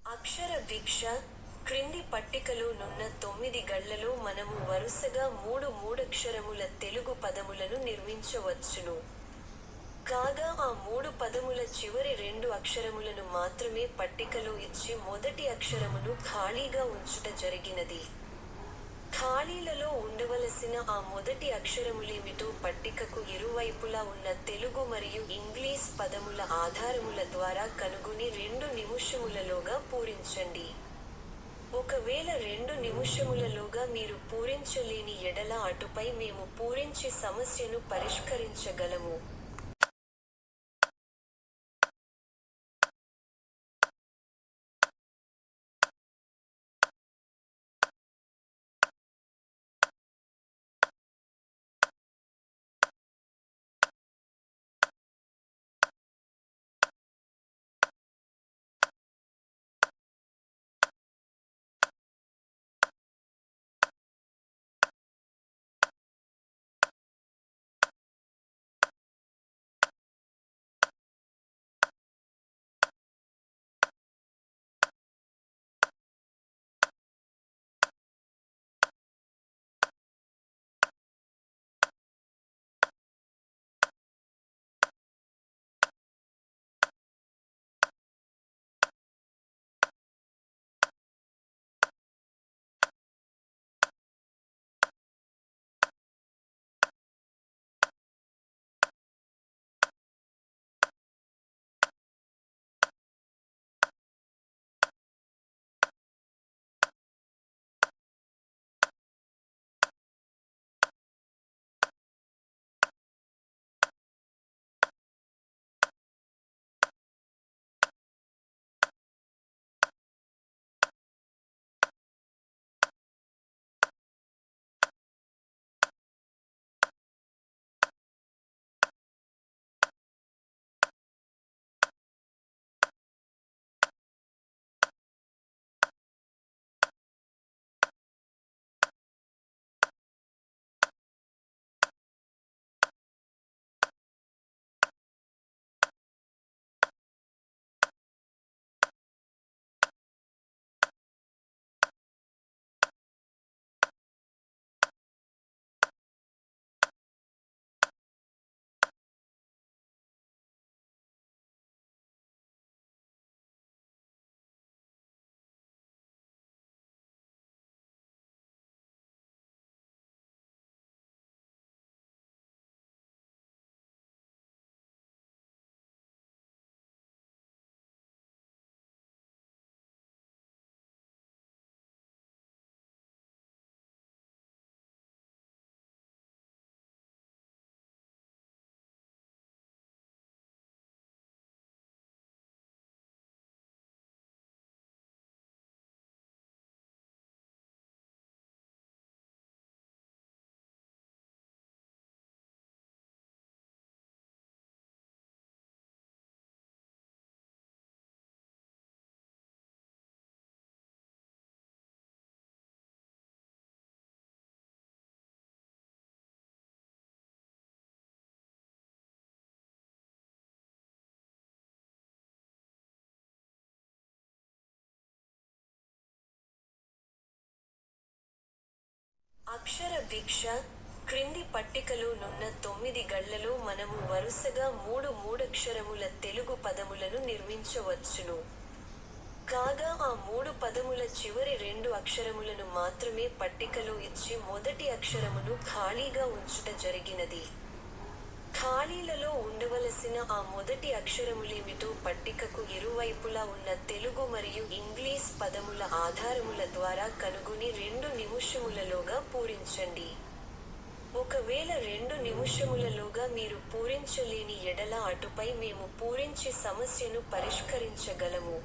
అక్షర భిక్ష క్రింది పట్టికలో నున్న 9 గళ్లలో మనము వరుసగా మూడక్షరముల తెలుగు పదములను నిర్మించవచ్చును. కాగా ఆ 3 పదముల చివరి 2 అక్షరములను మాత్రమే పట్టికలో ఇచ్చి మొదటి అక్షరమును ఖాళీగా ఉంచుట జరిగినది. ఖాళీలలో ఉండవలసిన ఆ మొదటి అక్షరములేమిటో పట్టికకు ఇరువైపులా ఉన్న తెలుగు మరియు ఇంగ్లీష్ పదముల ఆధారముల ద్వారా కనుగొని 2 నిముషములలోగా పూరించండి. ఒకవేళ 2 నిముషములలోగా మీరు పూరించలేని ఎడల అటుపై మేము పూరించి సమస్యను పరిష్కరించగలము. అక్షర భిక్ష క్రింది పట్టికలో నున్న 9 గళ్లలో మనము వరుసగా మూడక్షరముల తెలుగు పదములను నిర్మించవచ్చును. కాగా ఆ 3 పదముల చివరి 2 అక్షరములను మాత్రమే పట్టికలో ఇచ్చి మొదటి అక్షరమును ఖాళీగా ఉంచుట జరిగినది. ఖాళీలలో ఉండవలసిన ఆ మొదటి అక్షరములేమిటో పట్టికకు ఇరువైపులా ఉన్న తెలుగు మరియు ఇంగ్లీష్ పదముల ఆధారముల ద్వారా కనుగొని 2 నిముషములలోగా పూరించండి. ఒకవేళ 2 నిముషములలోగా మీరు పూరించలేని ఎడల అటుపై మేము పూరించి సమస్యను పరిష్కరించగలము.